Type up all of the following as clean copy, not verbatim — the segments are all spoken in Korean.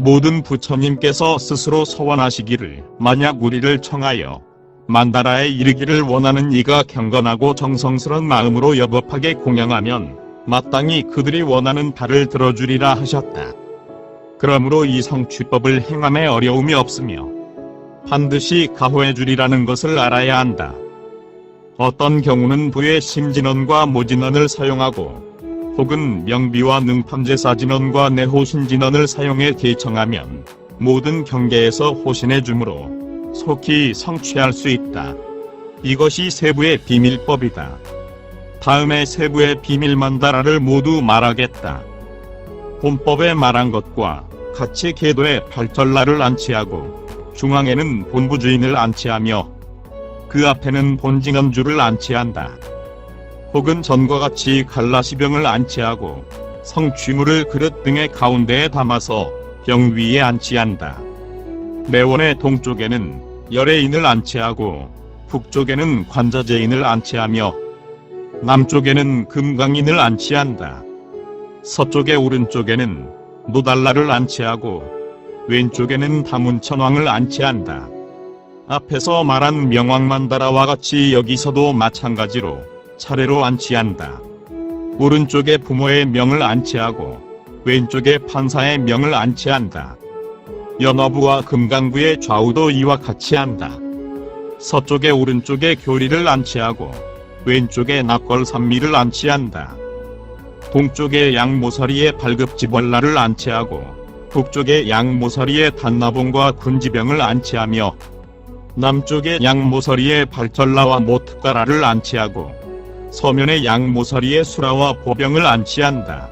모든 부처님께서 스스로 소원하시기를 만약 우리를 청하여 만다라에 이르기를 원하는 이가 경건하고 정성스런 마음으로 여법하게 공양하면 마땅히 그들이 원하는 바를 들어주리라 하셨다. 그러므로 이 성취법을 행함에 어려움이 없으며 반드시 가호해 주리라는 것을 알아야 한다. 어떤 경우는 부의 심진언과 모진언을 사용하고 혹은 명비와 능팜제사 진언과 내호신 진언을 사용해 개청하면 모든 경계에서 호신해 주므로 속히 성취할 수 있다. 이것이 세부의 비밀법이다. 다음에 세부의 비밀 만다라를 모두 말하겠다. 본법에 말한 것과 같이 계도에 팔절라를 안치하고 중앙에는 본부주인을 안치하며 그 앞에는 본징엄주를 안치한다. 혹은 전과 같이 갈라시병을 안치하고 성취물을 그릇 등의 가운데에 담아서 병 위에 안치한다. 매원의 동쪽에는 열애인을 안치하고 북쪽에는 관자재인을 안치하며 남쪽에는 금강인을 안치한다. 서쪽의 오른쪽에는 노달라를 안치하고 왼쪽에는 다문천왕을 안치한다. 앞에서 말한 명왕만다라와 같이 여기서도 마찬가지로 차례로 안치한다. 오른쪽에 부모의 명을 안치하고 왼쪽에 판사의 명을 안치한다. 연어부와 금강부의 좌우도 이와 같이 한다. 서쪽에 오른쪽에 교리를 안치하고 왼쪽에 낙걸삼미를 안치한다. 동쪽에 양모서리에 발급지벌라를 안치하고 북쪽에 양모서리에 단나봉과 군지병을 안치하며 남쪽에 양모서리에 발절라와 모특가라를 안치하고 서면에 양모서리에 수라와 보병을 안치한다.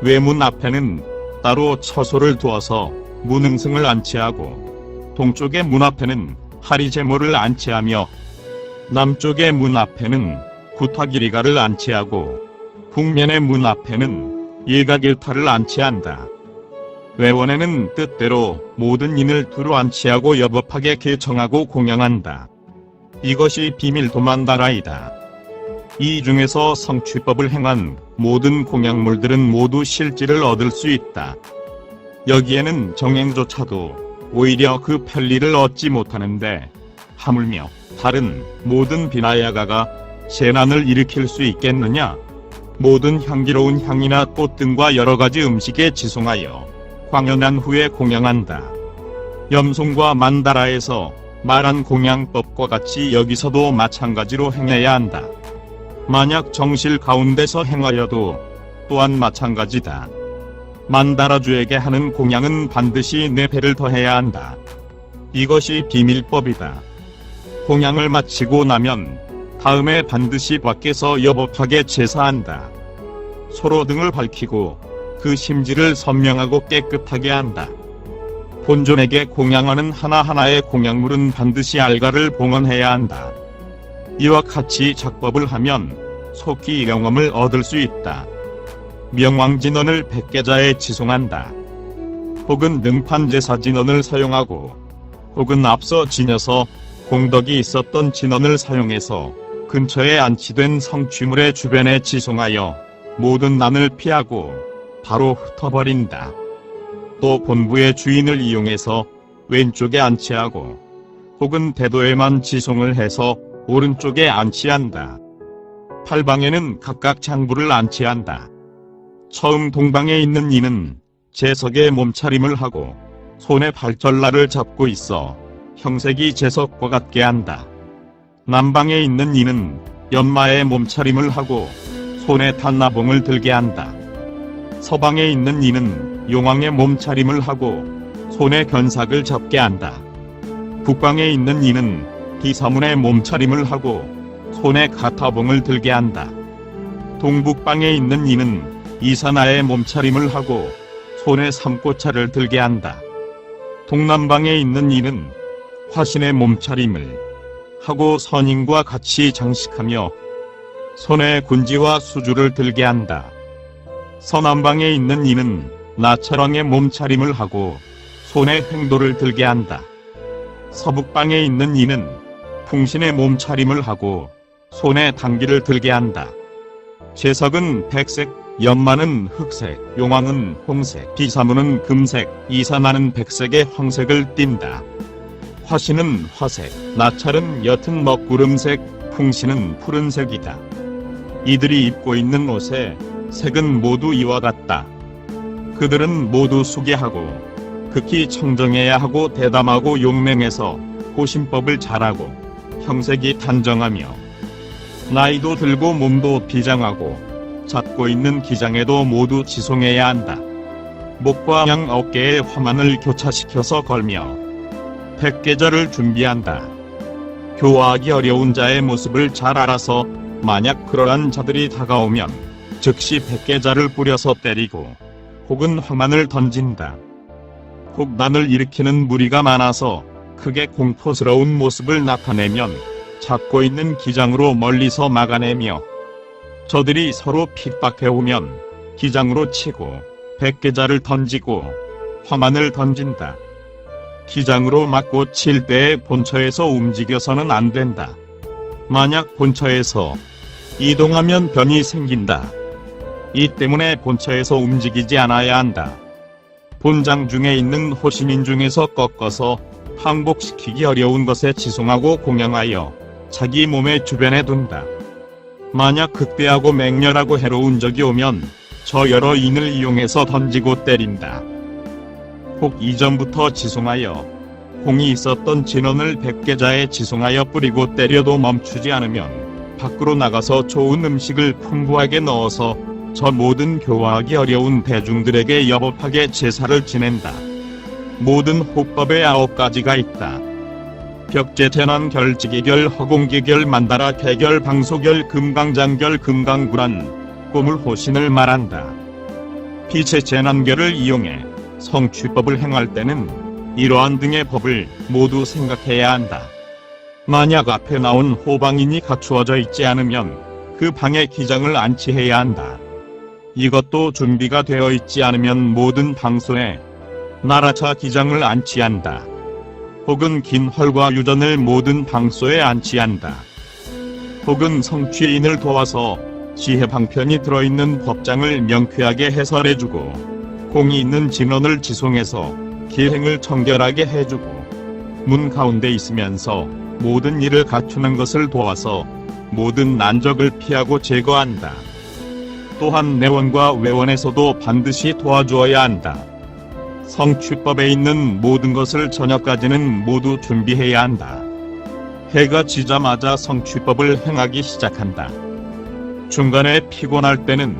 외문 앞에는 따로 처소를 두어서 문응승을 안치하고 동쪽의 문 앞에는 하리제모를 안치하며 남쪽의 문 앞에는 구타기리가를 안치하고 북면의 문 앞에는 일각일타를 안치한다. 외원에는 뜻대로 모든 인을 두루 안치하고 여법하게 개청하고 공양한다. 이것이 비밀 도만다라이다. 이 중에서 성취법을 행한 모든 공양물들은 모두 실질을 얻을 수 있다. 여기에는 정행조차도 오히려 그 편리를 얻지 못하는데 하물며 다른 모든 비나야가가 재난을 일으킬 수 있겠느냐? 모든 향기로운 향이나 꽃 등과 여러가지 음식에 지송하여 광연한 후에 공양한다. 염송과 만다라에서 말한 공양법과 같이 여기서도 마찬가지로 행해야 한다. 만약 정실 가운데서 행하여도 또한 마찬가지다. 만다라주에게 하는 공양은 반드시 4배를 더해야 한다. 이것이 비밀법이다. 공양을 마치고 나면 다음에 반드시 밖에서 여법하게 제사한다. 소로 등을 밝히고 그 심지를 선명하고 깨끗하게 한다. 본존에게 공양하는 하나하나의 공양물은 반드시 알가를 봉헌해야 한다. 이와 같이 작법을 하면 속히 영험을 얻을 수 있다. 명왕진언을 100계자에 지송한다. 혹은 능판제사 진언을 사용하고 혹은 앞서 지녀서 공덕이 있었던 진언을 사용해서 근처에 안치된 성취물의 주변에 지송하여 모든 난을 피하고 바로 흩어버린다. 또 본부의 주인을 이용해서 왼쪽에 안치하고 혹은 대도에만 지송을 해서 오른쪽에 안치한다. 팔방에는 각각 장부를 안치한다. 처음 동방에 있는 이는 제석의 몸차림을 하고 손에 발절라를 잡고 있어 형색이 제석과 같게 한다. 남방에 있는 이는 연마의 몸차림을 하고 손에 단나봉을 들게 한다. 서방에 있는 이는 용왕의 몸차림을 하고 손에 견삭을 잡게 한다. 북방에 있는 이는 비사문의 몸차림을 하고 손에 가타봉을 들게 한다. 동북방에 있는 이는 이사나의 몸차림을 하고 손에 삼고차를 들게 한다. 동남방에 있는 이는 화신의 몸차림을 하고 선인과 같이 장식하며 손에 군지와 수주를 들게 한다. 서남방에 있는 이는 나찰왕의 몸차림을 하고 손에 횡도를 들게 한다. 서북방에 있는 이는 풍신의 몸차림을 하고 손에 당기를 들게 한다. 제석은 백색 연마는 흑색, 용왕은 홍색, 비사무는 금색, 이산화는 백색의 황색을 띈다. 화신은 화색, 나찰은 옅은 먹구름색, 풍신은 푸른색이다. 이들이 입고 있는 옷의 색은 모두 이와 같다. 그들은 모두 수계하고 극히 청정해야 하고 대담하고 용맹해서 고심법을 잘하고 형색이 단정하며 나이도 들고 몸도 비장하고 잡고 있는 기장에도 모두 지송해야 한다. 목과 양 어깨에 화만을 교차시켜서 걸며 백계자를 준비한다. 교화하기 어려운 자의 모습을 잘 알아서 만약 그러한 자들이 다가오면 즉시 백계자를 뿌려서 때리고 혹은 화만을 던진다. 혹 난을 일으키는 무리가 많아서 크게 공포스러운 모습을 나타내면 잡고 있는 기장으로 멀리서 막아내며 저들이 서로 핍박해오면 기장으로 치고 백계자를 던지고 화만을 던진다. 기장으로 맞고 칠 때에 본처에서 움직여서는 안 된다. 만약 본처에서 이동하면 변이 생긴다. 이 때문에 본처에서 움직이지 않아야 한다. 본장 중에 있는 호시민 중에서 꺾어서 항복시키기 어려운 것에 지송하고 공양하여 자기 몸의 주변에 둔다. 만약 극대하고 맹렬하고 해로운 적이 오면 저 여러 인을 이용해서 던지고 때린다. 혹 이전부터 지송하여 공이 있었던 진원을 백계자에 지송하여 뿌리고 때려도 멈추지 않으면 밖으로 나가서 좋은 음식을 풍부하게 넣어서 저 모든 교화하기 어려운 대중들에게 여법하게 제사를 지낸다. 모든 호법에 9가지가 있다. 벽제, 재난, 결지기결, 허공기결, 만다라, 개결, 방소결, 금강장결, 금강구란, 꼬물 호신을 말한다. 빛의 재난결을 이용해 성취법을 행할 때는 이러한 등의 법을 모두 생각해야 한다. 만약 앞에 나온 호방인이 갖추어져 있지 않으면 그 방에 기장을 안치해야 한다. 이것도 준비가 되어 있지 않으면 모든 방소에 나라차 기장을 안치한다. 혹은 긴 활과 유전을 모든 방소에 안치한다. 혹은 성취인을 도와서 지혜 방편이 들어있는 법장을 명쾌하게 해설해주고 공이 있는 진원을 지송해서 기행을 청결하게 해주고 문 가운데 있으면서 모든 일을 갖추는 것을 도와서 모든 난적을 피하고 제거한다. 또한 내원과 외원에서도 반드시 도와주어야 한다. 성취법에 있는 모든 것을 저녁까지는 모두 준비해야 한다. 해가 지자마자 성취법을 행하기 시작한다. 중간에 피곤할 때는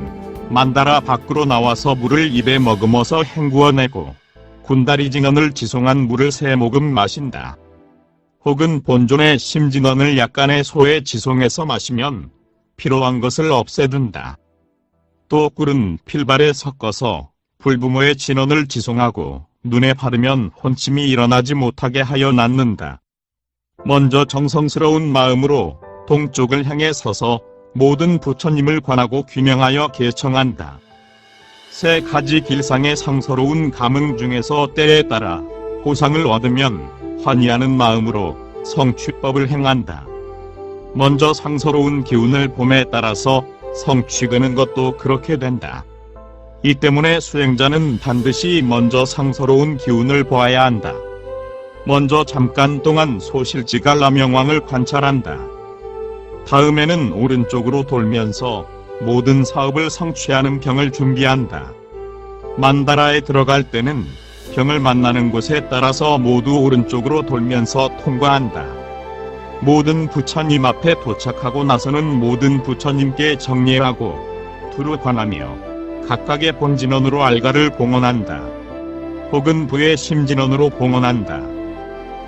만다라 밖으로 나와서 물을 입에 머금어서 헹구어내고 군다리 진원을 지송한 물을 3모금 마신다. 혹은 본존의 심진원을 약간의 소에 지송해서 마시면 피로한 것을 없애둔다. 또 꿀은 필발에 섞어서 불부모의 진원을 지송하고 눈에 바르면 혼침이 일어나지 못하게 하여 놨는다. 먼저 정성스러운 마음으로 동쪽을 향해 서서 모든 부처님을 관하고 귀명하여 개청한다. 3가지 길상의 상서로운 감흥 중에서 때에 따라 보상을 얻으면 환희하는 마음으로 성취법을 행한다. 먼저 상서로운 기운을 봄에 따라서 성취되는 것도 그렇게 된다. 이 때문에 수행자는 반드시 먼저 상서로운 기운을 보아야 한다. 먼저 잠깐 동안 소실지가 라명왕을 관찰한다. 다음에는 오른쪽으로 돌면서 모든 사업을 성취하는 병을 준비한다. 만다라에 들어갈 때는 병을 만나는 곳에 따라서 모두 오른쪽으로 돌면서 통과한다. 모든 부처님 앞에 도착하고 나서는 모든 부처님께 정례하고 두루 관하며 각각의 본진원으로 알가를 봉헌한다. 혹은 부의 심진원으로 봉헌한다.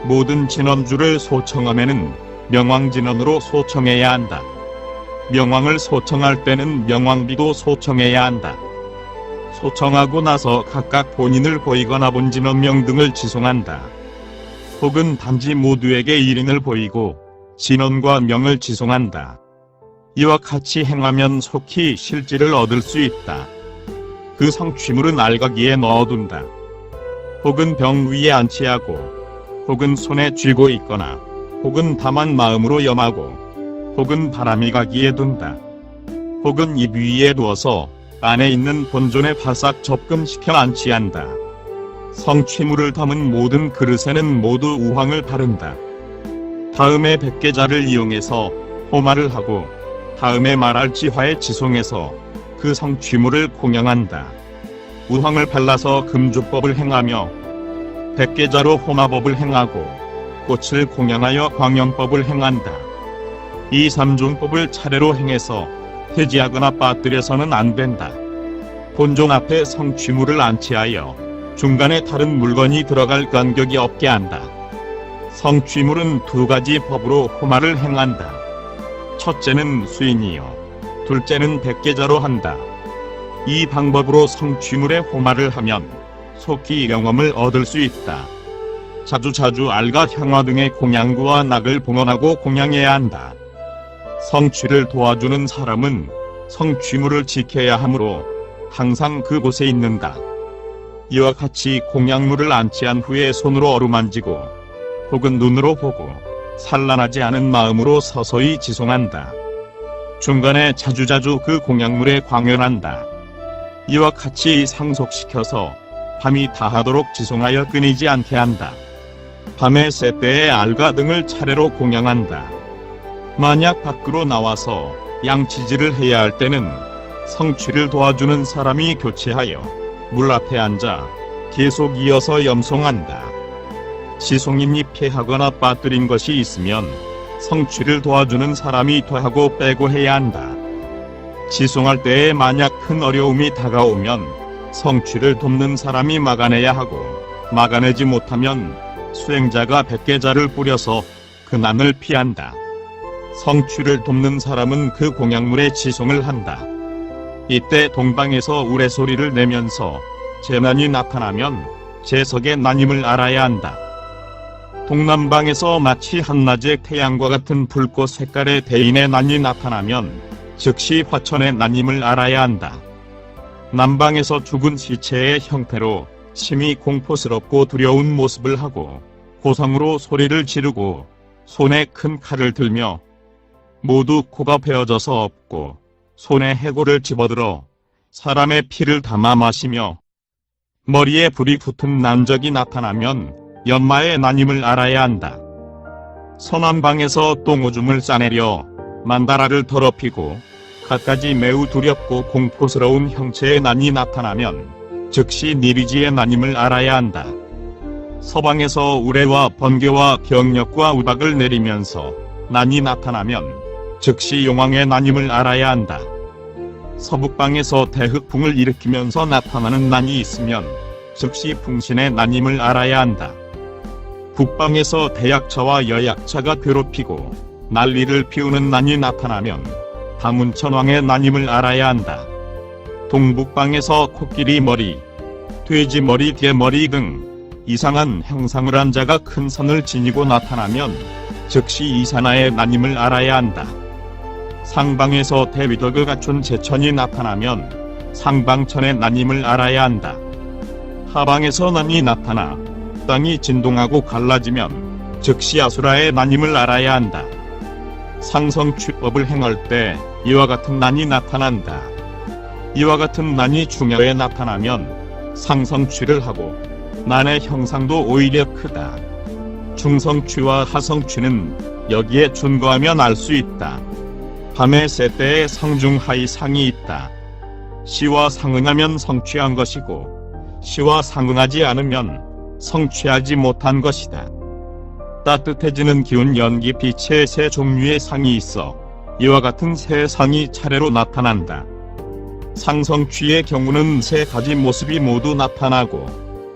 모든 진원주를 소청하면은 명왕진원으로 소청해야 한다. 명왕을 소청할 때는 명왕비도 소청해야 한다. 소청하고 나서 각각 본인을 보이거나 본진원명 등을 지송한다. 혹은 단지 모두에게 1인을 보이고 진원과 명을 지송한다. 이와 같이 행하면 속히 실지를 얻을 수 있다. 그 성취물은 알가기에 넣어둔다. 혹은 병 위에 안치하고 혹은 손에 쥐고 있거나 혹은 다만 마음으로 염하고 혹은 바람이 가기에 둔다. 혹은 입 위에 두어서 안에 있는 본존에 바싹 접근시켜 안치한다. 성취물을 담은 모든 그릇에는 모두 우황을 바른다. 다음에 백계자를 이용해서 호마를 하고 다음에 말할지화에 지송해서 그 성취물을 공양한다. 우황을 발라서 금주법을 행하며 백계자로 호마법을 행하고 꽃을 공양하여 광연법을 행한다. 이 삼종법을 차례로 행해서 해지하거나 빠뜨려서는 안 된다. 본존 앞에 성취물을 안치하여 중간에 다른 물건이 들어갈 간격이 없게 한다. 성취물은 두 가지 법으로 호마를 행한다. 첫째는 수인이요, 둘째는 백계자로 한다. 이 방법으로 성취물에 호마를 하면 속히 영험을 얻을 수 있다. 자주자주 알과 향화 등의 공양구와 낙을 봉헌하고 공양해야 한다. 성취를 도와주는 사람은 성취물을 지켜야 하므로 항상 그곳에 있는다. 이와 같이 공양물을 안치한 후에 손으로 어루만지고 혹은 눈으로 보고 산란하지 않은 마음으로 서서히 지송한다. 중간에 자주자주 그 공양물에 광연한다. 이와 같이 상속시켜서 밤이 다하도록 지송하여 끊이지 않게 한다. 밤에 새 때에 알과 등을 차례로 공양한다. 만약 밖으로 나와서 양치질을 해야 할 때는 성취를 도와주는 사람이 교체하여 물 앞에 앉아 계속 이어서 염송한다. 지송인이 패하거나 빠뜨린 것이 있으면 성취를 도와주는 사람이 더하고 빼고 해야 한다. 지송할 때에 만약 큰 어려움이 다가오면 성취를 돕는 사람이 막아내야 하고, 막아내지 못하면 수행자가 백계자를 뿌려서 그 난을 피한다. 성취를 돕는 사람은 그 공양물에 지송을 한다. 이때 동방에서 우레소리를 내면서 재난이 나타나면 재석의 난임을 알아야 한다. 동남방에서 마치 한낮의 태양과 같은 불꽃 색깔의 대인의 난이 나타나면 즉시 화천의 난임을 알아야 한다. 남방에서 죽은 시체의 형태로 심히 공포스럽고 두려운 모습을 하고 고성으로 소리를 지르고 손에 큰 칼을 들며 모두 코가 베어져서 없고 손에 해골을 집어들어 사람의 피를 담아 마시며 머리에 불이 붙은 난적이 나타나면 연마의 난임을 알아야 한다. 서남방에서 똥오줌을 싸내려 만다라를 더럽히고 갖가지 매우 두렵고 공포스러운 형체의 난이 나타나면 즉시 니리지의 난임을 알아야 한다. 서방에서 우레와 번개와 병력과 우박을 내리면서 난이 나타나면 즉시 용왕의 난임을 알아야 한다. 서북방에서 대흑풍을 일으키면서 나타나는 난이 있으면 즉시 풍신의 난임을 알아야 한다. 북방에서 대약차와 여약차가 괴롭히고 난리를 피우는 난이 나타나면 다문천왕의 난임을 알아야 한다. 동북방에서 코끼리 머리, 돼지 머리, 개 머리 등 이상한 형상을 한 자가 큰 산을 지니고 나타나면 즉시 이산화의 난임을 알아야 한다. 상방에서 대위덕을 갖춘 제천이 나타나면 상방천의 난임을 알아야 한다. 하방에서 난이 나타나 땅이 진동하고 갈라지면 즉시 아수라의 난임을 알아야 한다. 상성취법을 행할 때 이와 같은 난이 나타난다. 이와 같은 난이 중요에 나타나면 상성취를 하고 난의 형상도 오히려 크다. 중성취와 하성취는 여기에 준거하면 알 수 있다. 밤에 새 때에 상중하이 상이 있다. 시와 상응하면 성취한 것이고 시와 상응하지 않으면 성취하지 못한 것이다. 따뜻해지는 기운 연기 빛의 세 종류의 상이 있어 이와 같은 세 상이 차례로 나타난다. 상성취의 경우는 세 가지 모습이 모두 나타나고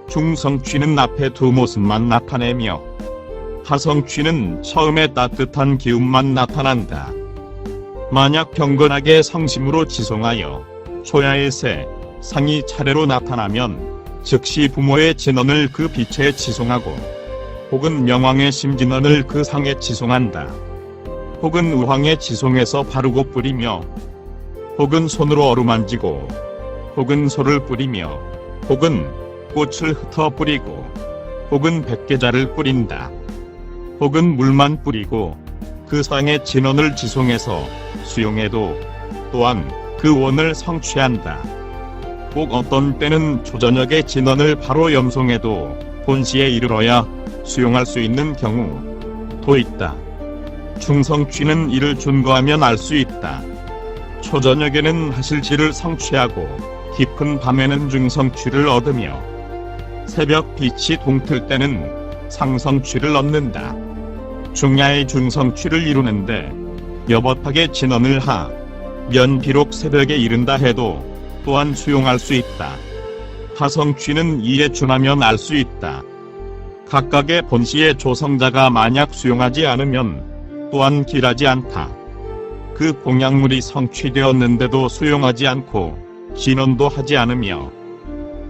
중성취는 앞에 두 모습만 나타내며 하성취는 처음에 따뜻한 기운만 나타난다. 만약 경건하게 성심으로 지송하여 초야의 새, 상이 차례로 나타나면 즉시 부모의 진언을 그 빛에 지송하고 혹은 명왕의 심진언을 그 상에 지송한다. 혹은 우황에 지송해서 바르고 뿌리며 혹은 손으로 어루만지고 혹은 소를 뿌리며 혹은 꽃을 흩어 뿌리고 혹은 백계자를 뿌린다. 혹은 물만 뿌리고 그 상에 진언을 지송해서 수용해도 또한 그 원을 성취한다. 꼭 어떤 때는 초저녁에 진원을 바로 염송해도 본시에 이르러야 수용할 수 있는 경우도 있다. 중성취는 이를 준거하면 알 수 있다. 초저녁에는 하실지를 성취하고 깊은 밤에는 중성취를 얻으며 새벽 빛이 동틀 때는 상성취를 얻는다. 중야의 중성취를 이루는데 여법하게 진언을 하면 비록 새벽에 이른다 해도 또한 수용할 수 있다. 하성취는 이에 준하면 알 수 있다. 각각의 본시의 조성자가 만약 수용하지 않으면 또한 길하지 않다. 그 공약물이 성취되었는데도 수용하지 않고 진언도 하지 않으며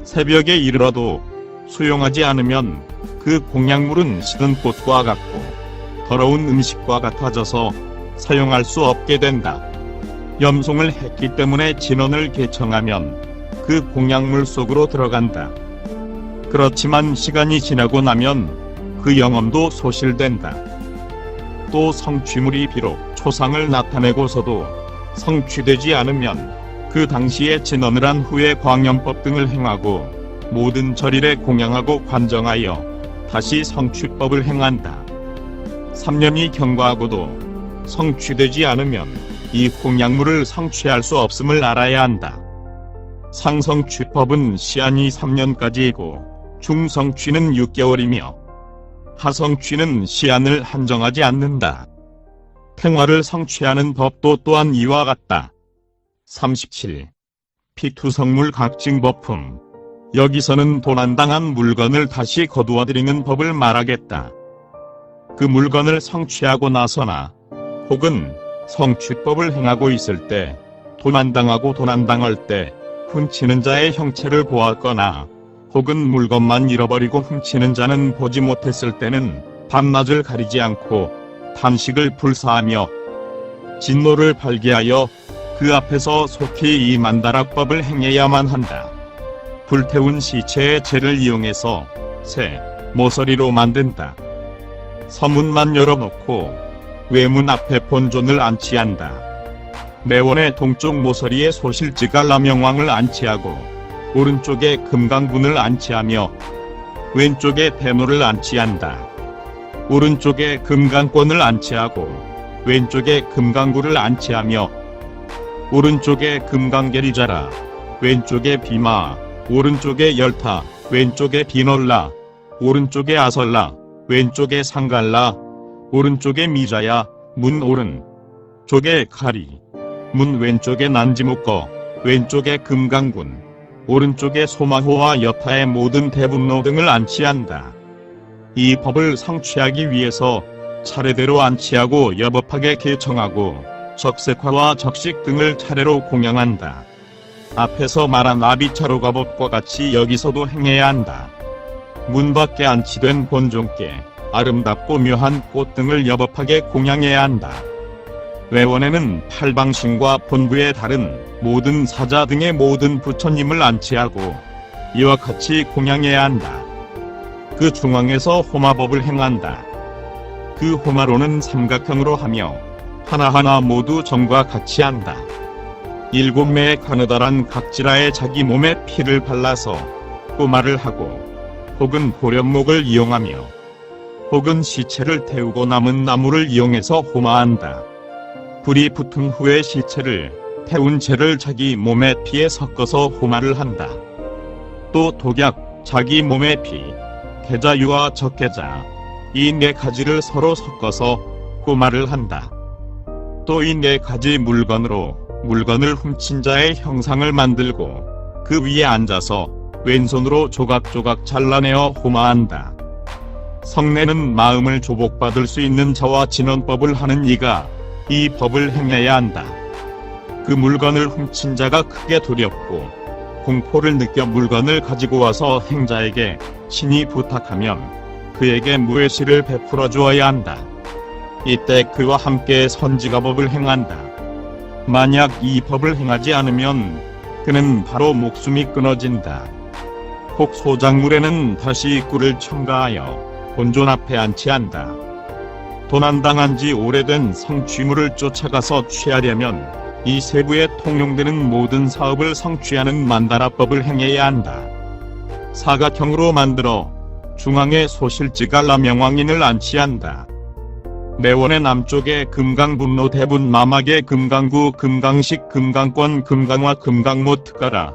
새벽에 이르러도 수용하지 않으면 그 공약물은 시든 꽃과 같고 더러운 음식과 같아져서 사용할 수 없게 된다. 염송을 했기 때문에 진언을 개청하면 그 공약물 속으로 들어간다. 그렇지만 시간이 지나고 나면 그 영험도 소실된다. 또 성취물이 비록 초상을 나타내고서도 성취되지 않으면 그 당시에 진언을 한 후에 광염법 등을 행하고 모든 절일에 공양하고 관정하여 다시 성취법을 행한다. 3년이 경과하고도 성취되지 않으면 이 공양물을 성취할 수 없음을 알아야 한다. 상성취법은 시한이 3년까지이고 중성취는 6개월이며 하성취는 시한을 한정하지 않는다. 팽화를 성취하는 법도 또한 이와 같다. 37. 피투성물 각증법품. 여기서는 도난당한 물건을 다시 거두어들이는 법을 말하겠다. 그 물건을 성취하고 나서나 혹은 성취법을 행하고 있을 때 도난당하고 도난당할 때 훔치는 자의 형체를 보았거나 혹은 물건만 잃어버리고 훔치는 자는 보지 못했을 때는 밤낮을 가리지 않고 탄식을 불사하며 진노를 발기하여 그 앞에서 속히 이 만다락법을 행해야만 한다. 불태운 시체의 재를 이용해서 새 모서리로 만든다. 서문만 열어놓고 외문 앞에 본존을 안치한다. 매원의 동쪽 모서리에 소실지가 라명왕을 안치하고 오른쪽에 금강군을 안치하며 왼쪽에 대노를 안치한다. 오른쪽에 금강권을 안치하고 왼쪽에 금강구를 안치하며 오른쪽에 금강계리자라, 왼쪽에 비마, 오른쪽에 열타, 왼쪽에 비놀라, 오른쪽에 아설라, 왼쪽에 상갈라, 오른쪽에 미자야, 문 오른 쪽에 가리, 문 왼쪽에 난지묶어, 왼쪽에 금강군, 오른쪽에 소마호와 여타의 모든 대분노 등을 안치한다. 이 법을 성취하기 위해서 차례대로 안치하고 여법하게 개청하고 적색화와 적식 등을 차례로 공양한다. 앞에서 말한 아비차로가 법과 같이 여기서도 행해야 한다. 문 밖에 안치된 본종께 아름답고 묘한 꽃 등을 여법하게 공양해야 한다. 외원에는 팔방신과 본부에 다른 모든 사자 등의 모든 부처님을 안치하고 이와 같이 공양해야 한다. 그 중앙에서 호마법을 행한다. 그 호마로는 삼각형으로 하며 하나하나 모두 정과 같이 한다. 7매의 가느다란 각지라에 자기 몸에 피를 발라서 꼬마를 하고 혹은 보련목을 이용하며 혹은 시체를 태우고 남은 나무를 이용해서 호마한다. 불이 붙은 후에 시체를 태운 채를 자기 몸의 피에 섞어서 호마를 한다. 또 독약, 자기 몸의 피, 계자유와 적계자, 이 4가지를 서로 섞어서 호마를 한다. 또 이 4가지 물건으로 물건을 훔친 자의 형상을 만들고 그 위에 앉아서 왼손으로 조각조각 잘라내어 호마한다. 성내는 마음을 조복받을 수 있는 자와 진언법을 하는 이가 이 법을 행해야 한다. 그 물건을 훔친 자가 크게 두렵고 공포를 느껴 물건을 가지고 와서 행자에게 친히 부탁하면 그에게 무해시를 베풀어 주어야 한다. 이때 그와 함께 선지가법을 행한다. 만약 이 법을 행하지 않으면 그는 바로 목숨이 끊어진다. 혹 소작물에는 다시 꿀을 첨가하여 본존 앞에 안치한다. 도난당한 지 오래된 성취물을 쫓아가서 취하려면 이 세부에 통용되는 모든 사업을 성취하는 만다라법을 행해야 한다. 사각형으로 만들어 중앙에 소실지가 라명왕인을 안치한다. 내원의 남쪽에 금강분로 대분 마막에 금강구 금강식 금강권 금강화 금강모 특가라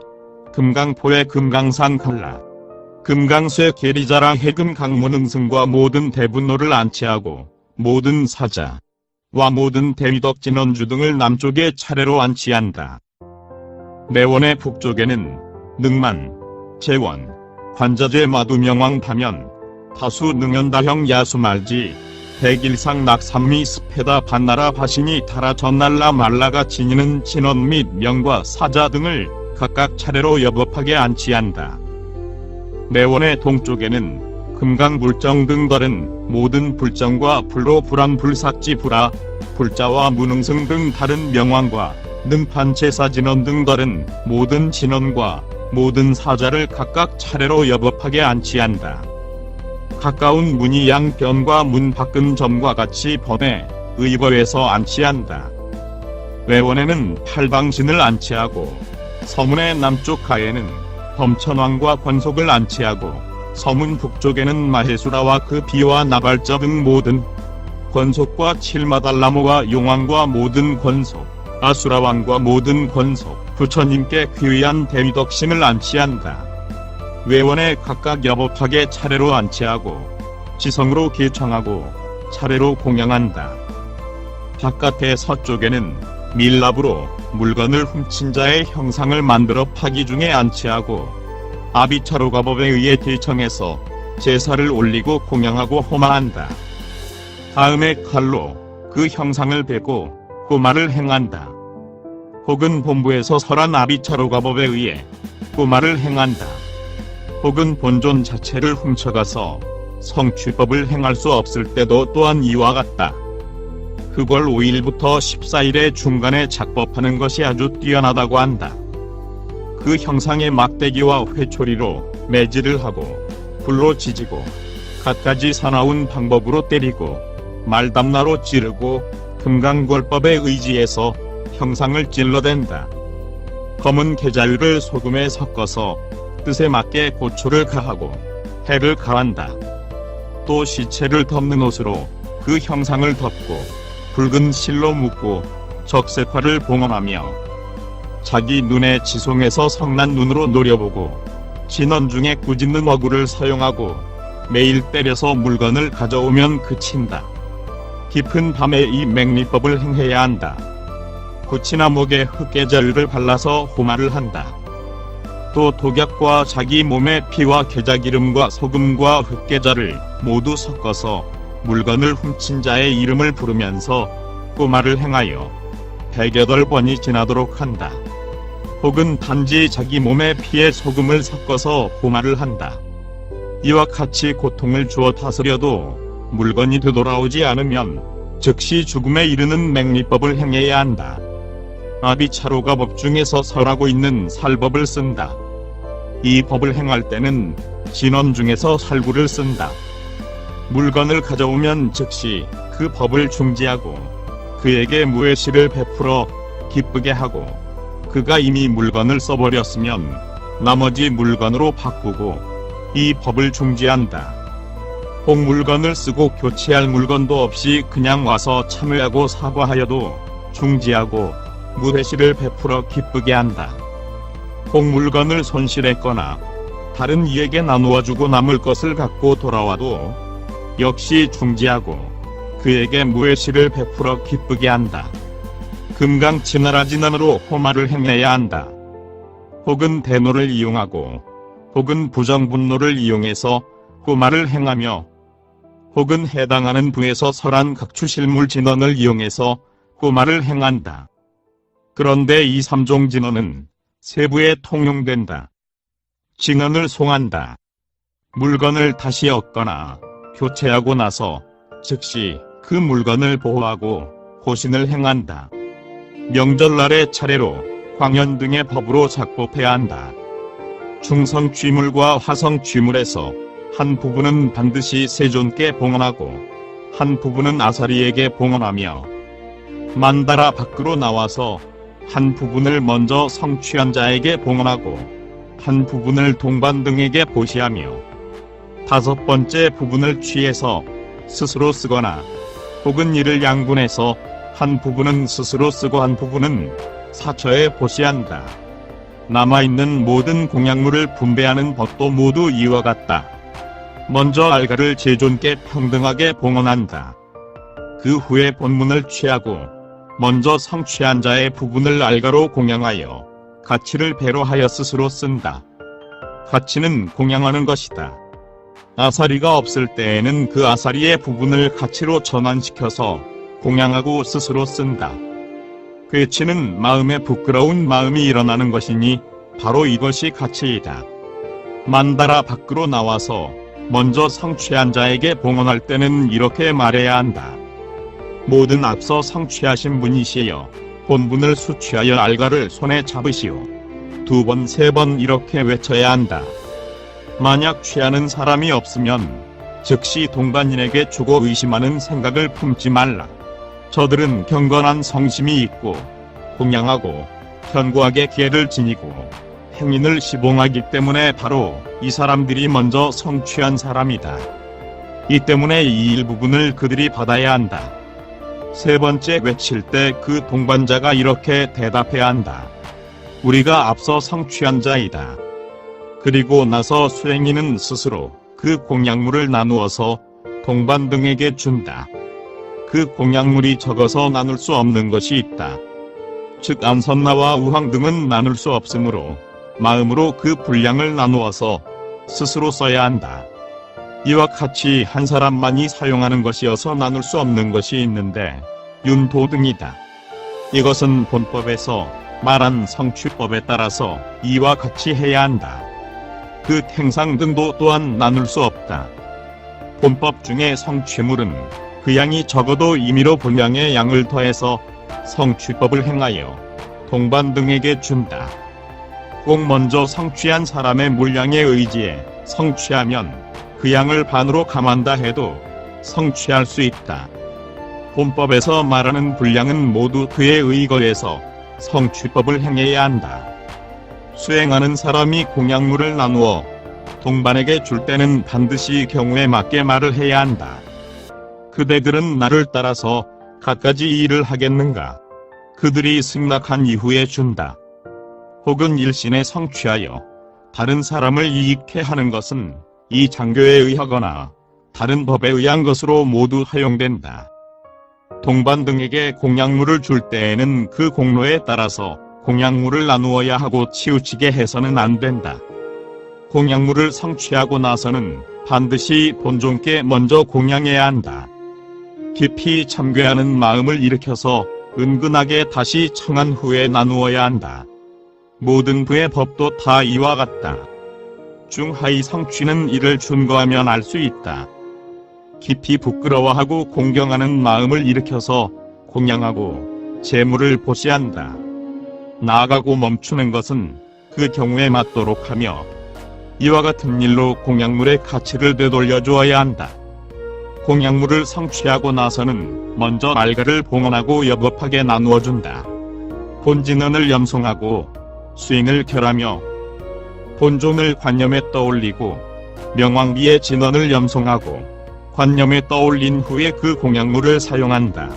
금강포에 금강산 갈라 금강쇠 계리자라 해금 강문응승과 모든 대분로를 안치하고 모든 사자와 모든 대위덕 진원주 등을 남쪽에 차례로 안치한다. 내원의 북쪽에는 능만, 재원, 관자재 마두명왕 파면, 다수 능연다형 야수말지, 백일상 낙삼미 스페다 반나라 바신이 타라 전날라 말라가 지니는 진원 및 명과 사자 등을 각각 차례로 여법하게 안치한다. 내원의 동쪽에는 금강 불정 등 다른 모든 불정과 불로 불암 불삭지 불아 불자와 문응승 등 다른 명왕과 능판 제사 진원 등 다른 모든 진원과 모든 사자를 각각 차례로 여법하게 안치한다. 가까운 문이 양변과 문 밖은 점과 같이 번에 의거에서 안치한다. 외원에는 팔방신을 안치하고 서문의 남쪽 가에는 범천왕과 권속을 안치하고 서문 북쪽에는 마해수라와 그 비와 나발자 등 모든 권속과 칠마달라모와 용왕과 모든 권속, 아수라왕과 모든 권속, 부처님께 귀의한 대위덕신을 안치한다. 외원에 각각 여법하게 차례로 안치하고 지성으로 기청하고 차례로 공양한다. 바깥의 서쪽에는 밀랍으로 물건을 훔친 자의 형상을 만들어 파기 중에 안치하고 아비차로가법에 의해 대청해서 제사를 올리고 공양하고 호마한다. 다음에 칼로 그 형상을 베고 꼬마를 행한다. 혹은 본부에서 설한 아비차로가법에 의해 꼬마를 행한다. 혹은 본존 자체를 훔쳐가서 성취법을 행할 수 없을 때도 또한 이와 같다. 그걸 5일부터 14일의 중간에 작법하는 것이 아주 뛰어나다고 한다. 그 형상의 막대기와 회초리로 매질을 하고 불로 지지고 갖가지 사나운 방법으로 때리고 말담나로 찌르고 금강궐법에 의지해서 형상을 찔러댄다. 검은 계자유를 소금에 섞어서 뜻에 맞게 고초를 가하고 해를 가한다. 또 시체를 덮는 옷으로 그 형상을 덮고 붉은 실로 묶고 적색화를 봉헌하며 자기 눈에 지송해서 성난 눈으로 노려보고 진원 중에 꾸짖는 어구를 사용하고 매일 때려서 물건을 가져오면 그친다. 깊은 밤에 이 맹리법을 행해야 한다. 구치나 목에 흑계자유를 발라서 호마를 한다. 또 독약과 자기 몸의 피와 계자기름과 소금과 흑계자를 모두 섞어서 물건을 훔친 자의 이름을 부르면서 꼬마를 행하여 108번이 지나도록 한다. 혹은 단지 자기 몸의 피에 소금을 섞어서 호마를 한다. 이와 같이 고통을 주어 다스려도 물건이 되돌아오지 않으면 즉시 죽음에 이르는 맹리법을 행해야 한다. 아비차로가 법 중에서 설하고 있는 살법을 쓴다. 이 법을 행할 때는 진원 중에서 살구를 쓴다. 물건을 가져오면 즉시 그 법을 중지하고 그에게 무해시를 베풀어 기쁘게 하고 그가 이미 물건을 써버렸으면 나머지 물건으로 바꾸고 이 법을 중지한다. 혹 물건을 쓰고 교체할 물건도 없이 그냥 와서 참회하고 사과하여도 중지하고 무해시를 베풀어 기쁘게 한다. 혹 물건을 손실했거나 다른 이에게 나누어주고 남을 것을 갖고 돌아와도 역시 중지하고 그에게 무해시를 베풀어 기쁘게 한다. 금강치나라진원으로 호마를 행해야 한다. 혹은 대노를 이용하고 혹은 부정분노를 이용해서 꼬마를 행하며 혹은 해당하는 부에서 설한 각추실물 진원을 이용해서 꼬마를 행한다. 그런데 이 3종 진원은 세부에 통용된다. 진원을 송한다. 물건을 다시 얻거나 교체하고 나서 즉시 그 물건을 보호하고 호신을 행한다. 명절날의 차례로 광연 등의 법으로 작법해야 한다. 중성 쥐물과 화성 쥐물에서 한 부분은 반드시 세존께 봉헌하고 한 부분은 아사리에게 봉헌하며 만다라 밖으로 나와서 한 부분을 먼저 성취한 자에게 봉헌하고 한 부분을 동반 등에게 보시하며 다섯 번째 부분을 취해서 스스로 쓰거나 혹은 이를 양분해서 한 부분은 스스로 쓰고 한 부분은 사처에 보시한다. 남아있는 모든 공약물을 분배하는 법도 모두 이와 같다. 먼저 알가를 제존께 평등하게 봉헌한다. 그 후에 본문을 취하고 먼저 성취한 자의 부분을 알가로 공양하여 가치를 배로하여 스스로 쓴다. 가치는 공양하는 것이다. 아사리가 없을 때에는 그 아사리의 부분을 가치로 전환시켜서 공양하고 스스로 쓴다. 괴치는 마음에 부끄러운 마음이 일어나는 것이니 바로 이것이 가치이다. 만다라 밖으로 나와서 먼저 성취한 자에게 봉헌할 때는 이렇게 말해야 한다. 모든 앞서 성취하신 분이시여 본분을 수취하여 알가를 손에 잡으시오. 두 번, 세 번 이렇게 외쳐야 한다. 만약 취하는 사람이 없으면 즉시 동반인에게 주고 의심하는 생각을 품지 말라. 저들은 경건한 성심이 있고 공양하고 견고하게 기회를 지니고 행인을 시봉하기 때문에 바로 이 사람들이 먼저 성취한 사람이다. 이 때문에 이 일부분을 그들이 받아야 한다. 세 번째 외칠 때 그 동반자가 이렇게 대답해야 한다. 우리가 앞서 성취한 자이다. 그리고 나서 수행인은 스스로 그 공약물을 나누어서 동반 등에게 준다. 그 공약물이 적어서 나눌 수 없는 것이 있다. 즉 안선나와 우황 등은 나눌 수 없으므로 마음으로 그 분량을 나누어서 스스로 써야 한다. 이와 같이 한 사람만이 사용하는 것이어서 나눌 수 없는 것이 있는데 윤도 등이다. 이것은 본법에서 말한 성취법에 따라서 이와 같이 해야 한다. 그 탱상 등도 또한 나눌 수 없다. 본법 중에 성취물은 그 양이 적어도 임의로 분량의 양을 더해서 성취법을 행하여 동반 등에게 준다. 꼭 먼저 성취한 사람의 물량에 의지해 성취하면 그 양을 반으로 감한다 해도 성취할 수 있다. 본법에서 말하는 분량은 모두 그에 의거해서 성취법을 행해야 한다. 수행하는 사람이 공약물을 나누어 동반에게 줄 때는 반드시 경우에 맞게 말을 해야 한다. 그대들은 나를 따라서 갖가지 일을 하겠는가? 그들이 승낙한 이후에 준다. 혹은 일신에 성취하여 다른 사람을 이익해 하는 것은 이 장교에 의하거나 다른 법에 의한 것으로 모두 허용된다. 동반 등에게 공약물을 줄 때에는 그 공로에 따라서 공약물을 나누어야 하고 치우치게 해서는 안 된다. 공약물을 성취하고 나서는 반드시 본존께 먼저 공양해야 한다. 깊이 참괴하는 마음을 일으켜서 은근하게 다시 청한 후에 나누어야 한다. 모든 부의 법도 다 이와 같다. 중하위 성취는 이를 준거하면 알 수 있다. 깊이 부끄러워하고 공경하는 마음을 일으켜서 공양하고 재물을 보시한다. 나아가고 멈추는 것은 그 경우에 맞도록 하며 이와 같은 일로 공약물의 가치를 되돌려 주어야 한다. 공약물을 성취하고 나서는 먼저 알가를 봉헌하고 여겁하게 나누어 준다. 본진언을 염송하고 수인을 결하며 본존을 관념에 떠올리고 명왕비의 진언을 염송하고 관념에 떠올린 후에 그 공약물을 사용한다.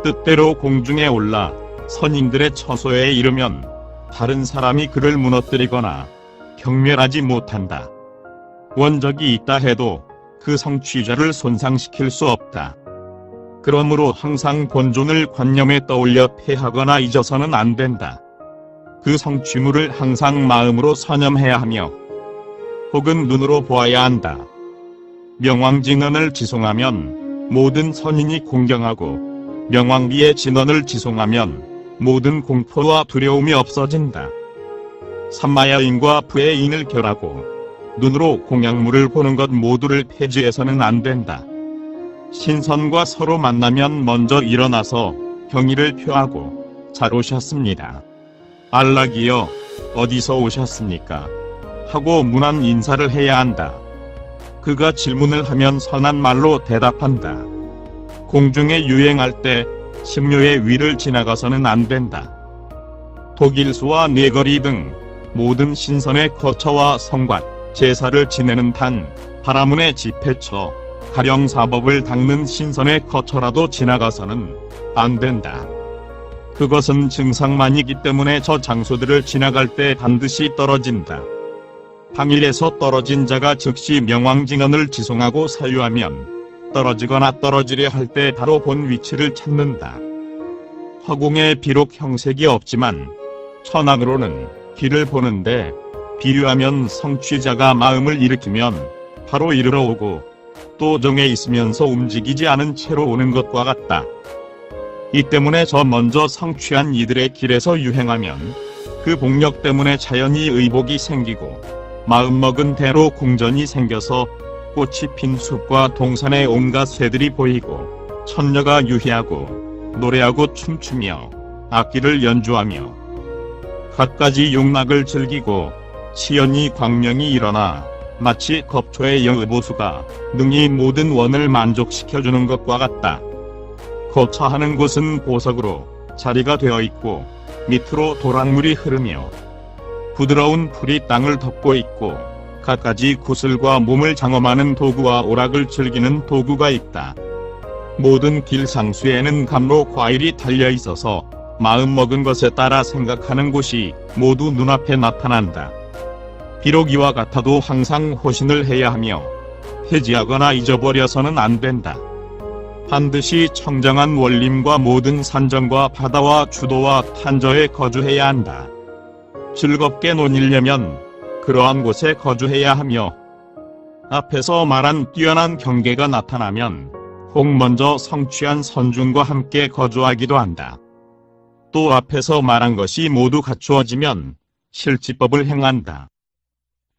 뜻대로 공중에 올라 선인들의 처소에 이르면 다른 사람이 그를 무너뜨리거나 경멸하지 못한다. 원적이 있다 해도 그 성취자를 손상시킬 수 없다. 그러므로 항상 본존을 관념에 떠올려 폐하거나 잊어서는 안 된다. 그 성취물을 항상 마음으로 선념해야 하며 혹은 눈으로 보아야 한다. 명왕진언을 지송하면 모든 선인이 공경하고 명왕비의 진언을 지송하면 모든 공포와 두려움이 없어진다. 삼마야인과 부의 인을 결하고 눈으로 공약물을 보는 것 모두를 폐지해서는 안 된다. 신선과 서로 만나면 먼저 일어나서 경의를 표하고 잘 오셨습니다. 안락이여 어디서 오셨습니까? 하고 문안 인사를 해야 한다. 그가 질문을 하면 선한 말로 대답한다. 공중에 유행할 때 심료의 위를 지나가서는 안 된다. 독일수와 네거리 등 모든 신선의 거처와 성관, 제사를 지내는 단, 바라문의 집회처, 가령 사법을 닦는 신선의 거처라도 지나가서는 안 된다. 그것은 증상만이기 때문에 저 장소들을 지나갈 때 반드시 떨어진다. 당일에서 떨어진 자가 즉시 명왕징언을 지송하고 사유하면 떨어지거나 떨어지려 할 때 바로 본 위치를 찾는다. 허공에 비록 형색이 없지만 천학으로는 길을 보는데 비유하면 성취자가 마음을 일으키면 바로 이르러 오고 또 정에 있으면서 움직이지 않은 채로 오는 것과 같다. 이 때문에 저 먼저 성취한 이들의 길에서 유행하면 그 복력 때문에 자연히 의복이 생기고 마음먹은 대로 궁전이 생겨서 꽃이 핀 숲과 동산의 온갖 새들이 보이고 천녀가 유희하고 노래하고 춤추며 악기를 연주하며 갖가지 용락을 즐기고 치연히 광명이 일어나 마치 겁초의 여의보수가 능히 모든 원을 만족시켜주는 것과 같다. 거처하는 곳은 보석으로 자리가 되어 있고 밑으로 도랑물이 흐르며 부드러운 풀이 땅을 덮고 있고 갖가지 구슬과 몸을 장엄하는 도구와 오락을 즐기는 도구가 있다. 모든 길상수에는 감로 과일이 달려 있어서 마음먹은 것에 따라 생각하는 곳이 모두 눈앞에 나타난다. 비록 이와 같아도 항상 호신을 해야 하며 해지하거나 잊어버려서는 안 된다. 반드시 청정한 원림과 모든 산정과 바다와 주도와 탄저에 거주해야 한다. 즐겁게 논이려면 그러한 곳에 거주해야 하며 앞에서 말한 뛰어난 경계가 나타나면 혹 먼저 성취한 선중과 함께 거주하기도 한다. 또 앞에서 말한 것이 모두 갖추어지면 실지법을 행한다.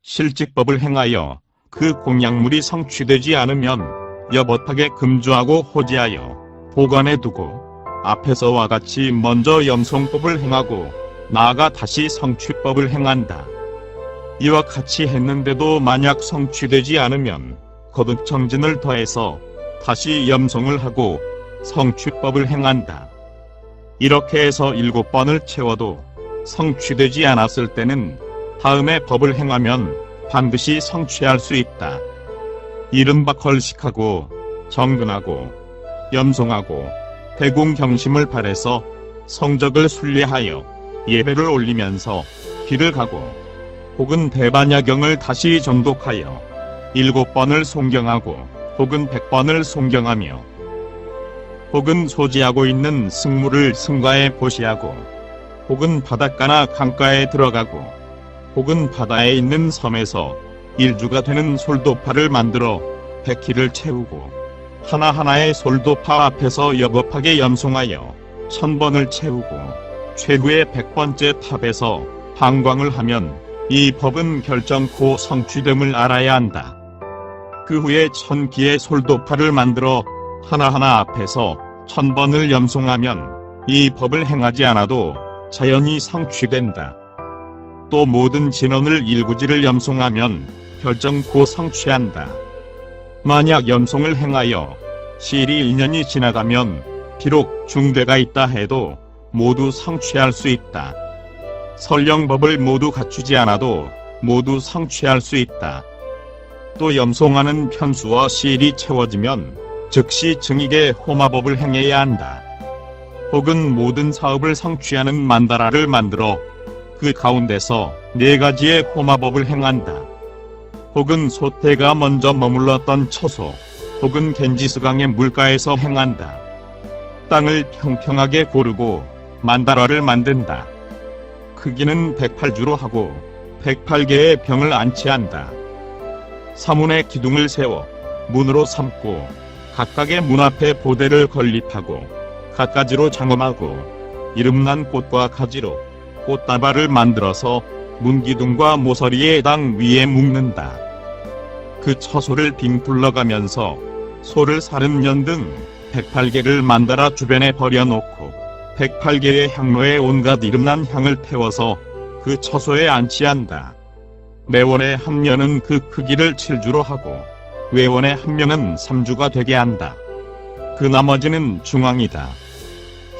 실지법을 행하여 그 공약물이 성취되지 않으면 여бот하게 금주하고 호지하여 보관해 두고 앞에서와 같이 먼저 염송법을 행하고 나아가 다시 성취법을 행한다. 이와 같이 했는데도 만약 성취되지 않으면 거듭 정진을 더해서 다시 염송을 하고 성취법을 행한다. 이렇게 해서 7번을 채워도 성취되지 않았을 때는 다음에 법을 행하면 반드시 성취할 수 있다. 이른바 걸식하고 정근하고 염송하고 대공경심을 발해서 성적을 순례하여 예배를 올리면서 길을 가고 혹은 대반야경을 다시 정독하여 7번을 송경하고 혹은 100번을 송경하며 혹은 소지하고 있는 승무를 승가에 보시하고 혹은 바닷가나 강가에 들어가고 혹은 바다에 있는 섬에서 일주가 되는 솔도파를 만들어 100기를 채우고 하나하나의 솔도파 앞에서 여겁하게 염송하여 1000번을 채우고 최후의 100번째 탑에서 방광을 하면 이 법은 결정코 성취됨을 알아야 한다. 그 후에 1000기의 솔도파를 만들어 하나하나 앞에서 1000번을 염송하면 이 법을 행하지 않아도 자연히 성취된다. 또 모든 진언을 일구지를 염송하면 결정코 성취한다. 만약 염송을 행하여 시일이 1년이 지나가면 비록 중대가 있다 해도 모두 성취할 수 있다. 설령법을 모두 갖추지 않아도 모두 성취할 수 있다. 또 염송하는 편수와 시일이 채워지면 즉시 증익의 호마법을 행해야 한다. 혹은 모든 사업을 성취하는 만다라를 만들어 그 가운데서 4가지의 호마법을 행한다. 혹은 소태가 먼저 머물렀던 처소 혹은 겐지스강의 물가에서 행한다. 땅을 평평하게 고르고 만다라를 만든다. 크기는 108주로 하고 108개의 병을 안치한다. 사문의 기둥을 세워 문으로 삼고 각각의 문 앞에 보대를 건립하고 갖가지로 장엄하고 이름난 꽃과 가지로 꽃다발을 만들어서 문기둥과 모서리의 당 위에 묶는다. 그 처소를 빙 둘러가면서 소를 사른 연 등 108개를 만다라 주변에 버려놓고 108개의 향로에 온갖 이름난 향을 태워서 그 처소에 안치한다. 매원의 한 면은 그 크기를 7주로 하고 외원의 한 면은 3주가 되게 한다. 그 나머지는 중앙이다.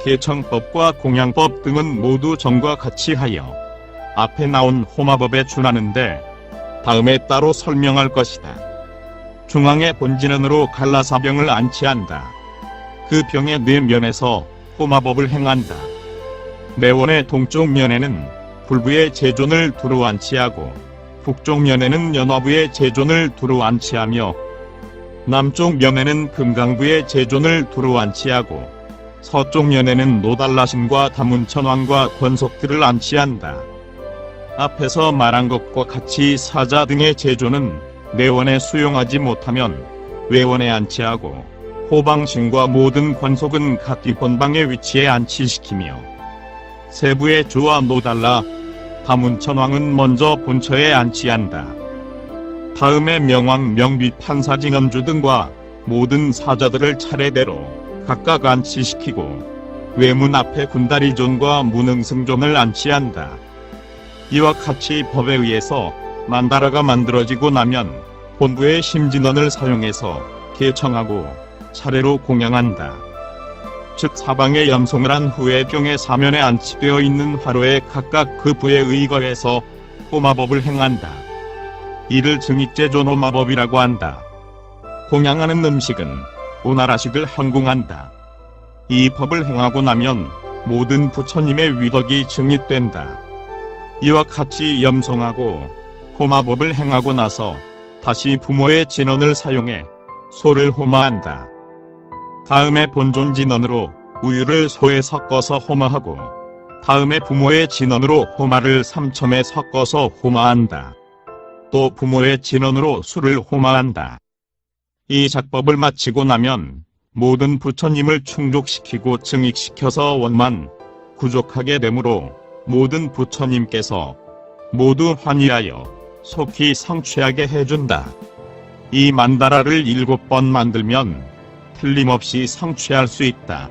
계청법과 공양법 등은 모두 전과 같이 하여 앞에 나온 호마법에 준하는데 다음에 따로 설명할 것이다. 중앙의 본진원으로 갈라사병을 안치한다. 그 병의 네 면에서 호마법을 행한다. 내원의 동쪽 면에는 불부의 제존을 두루 안치하고 북쪽 면에는 연화부의 제존을 두루 안치하며 남쪽 면에는 금강부의 제존을 두루 안치하고 서쪽 면에는 노달라신과 다문천왕과 권속들을 안치한다. 앞에서 말한 것과 같이 사자 등의 제존은 내원에 수용하지 못하면 외원에 안치하고 호방신과 모든 권속은 각기 본방에 위치해 안치시키며 세부의 주와 노달라, 다문천왕은 먼저 본처에 안치한다. 다음에 명왕, 명비, 판사, 징언주 등과 모든 사자들을 차례대로 각각 안치시키고 외문 앞에 군다리존과 문흥승존을 안치한다. 이와 같이 법에 의해서 만다라가 만들어지고 나면 본부의 심진원을 사용해서 개청하고 차례로 공양한다. 즉 사방에 염송을 한 후에 병의 사면에 안치되어 있는 화로에 각각 그 부에 의거해서 호마법을 행한다. 이를 증익제존 호마법이라고 한다. 공양하는 음식은 오나라식을 헌궁한다. 이 법을 행하고 나면 모든 부처님의 위덕이 증익된다. 이와 같이 염송하고 호마법을 행하고 나서 다시 부모의 진언을 사용해 소를 호마한다. 다음에 본존 진언으로 우유를 소에 섞어서 호마하고 다음에 부모의 진언으로 호마를 삼첨에 섞어서 호마한다. 또 부모의 진언으로 술을 호마한다. 이 작법을 마치고 나면 모든 부처님을 충족시키고 증익시켜서 원만 구족하게 되므로 모든 부처님께서 모두 환희하여 속히 성취하게 해준다. 이 만다라를 7번 만들면 틀림없이 성취할 수 있다.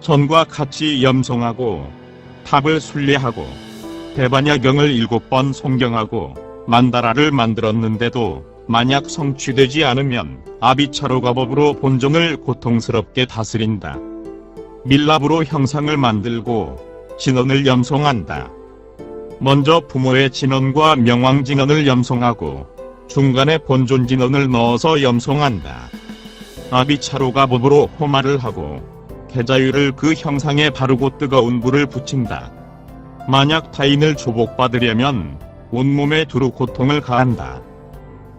전과 같이 염송하고 탑을 순례하고 대반야경을 7번 송경하고 만다라를 만들었는데도 만약 성취되지 않으면 아비차로가법으로 본종을 고통스럽게 다스린다. 밀랍으로 형상을 만들고 진언을 염송한다. 먼저 부모의 진언과 명왕 진언을 염송하고 중간에 본존 진언을 넣어서 염송한다. 아비차로가법으로 호마를 하고 계자유를 그 형상에 바르고 뜨거운 불을 붙인다. 만약 타인을 조복받으려면 온몸에 두루 고통을 가한다.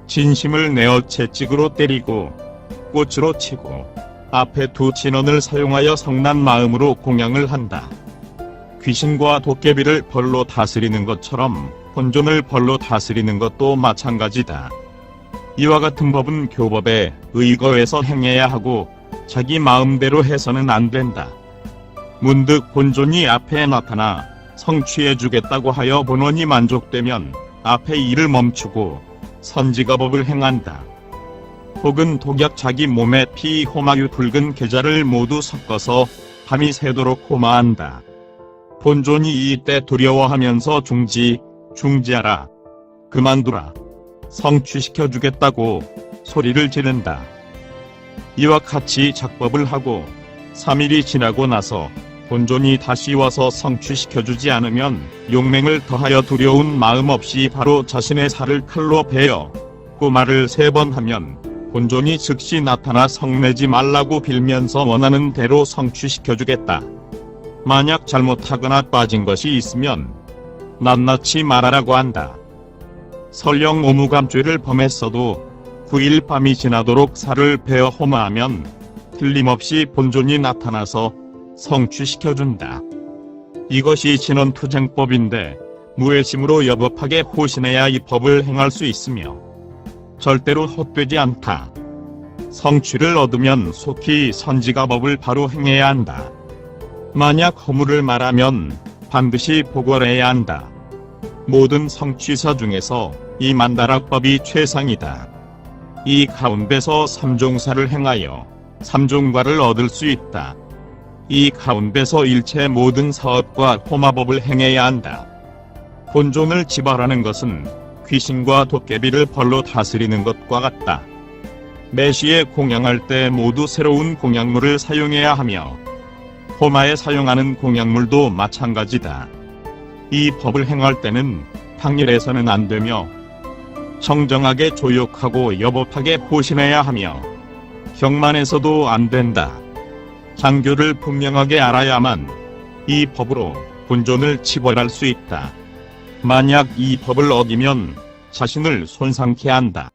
진심을 내어 채찍으로 때리고 꽃으로 치고 앞에 두 진언을 사용하여 성난 마음으로 공양을 한다. 귀신과 도깨비를 벌로 다스리는 것처럼 본존을 벌로 다스리는 것도 마찬가지다. 이와 같은 법은 교법에 의거해서 행해야 하고 자기 마음대로 해서는 안 된다. 문득 본존이 앞에 나타나 성취해주겠다고 하여 본원이 만족되면 앞에 일을 멈추고 선지가법을 행한다. 혹은 독약 자기 몸에 피, 호마유, 붉은 계자를 모두 섞어서 밤이 새도록 호마한다. 본존이 이때 두려워하면서 중지하라, 그만두라, 성취시켜주겠다고 소리를 지른다. 이와 같이 작법을 하고 3일이 지나고 나서 본존이 다시 와서 성취시켜주지 않으면 용맹을 더하여 두려운 마음 없이 바로 자신의 살을 칼로 베어 꼬마를 3번 하면 본존이 즉시 나타나 성내지 말라고 빌면서 원하는 대로 성취시켜주겠다. 만약 잘못하거나 빠진 것이 있으면 낱낱이 말하라고 한다. 설령 오무감죄를 범했어도 9일 밤이 지나도록 살을 베어 호마하면 틀림없이 본존이 나타나서 성취시켜준다. 이것이 진언투쟁법인데 무외심으로 여법하게 호신해야 이 법을 행할 수 있으며 절대로 헛되지 않다. 성취를 얻으면 속히 선지가법을 바로 행해야 한다. 만약 허물을 말하면 반드시 보궐해야 한다. 모든 성취사 중에서 이 만다락법이 최상이다. 이 가운데서 삼종사를 행하여 삼종과를 얻을 수 있다. 이 가운데서 일체 모든 사업과 호마법을 행해야 한다. 본존을 지발하는 것은 귀신과 도깨비를 벌로 다스리는 것과 같다. 매시에 공양할 때 모두 새로운 공양물을 사용해야 하며 호마에 사용하는 공약물도 마찬가지다. 이 법을 행할 때는 당일에서는 안 되며 청정하게 조욕하고 여법하게 보신해야 하며 경만해서도 안 된다. 장교를 분명하게 알아야만 이 법으로 본존을 치벌할 수 있다. 만약 이 법을 어기면 자신을 손상케 한다.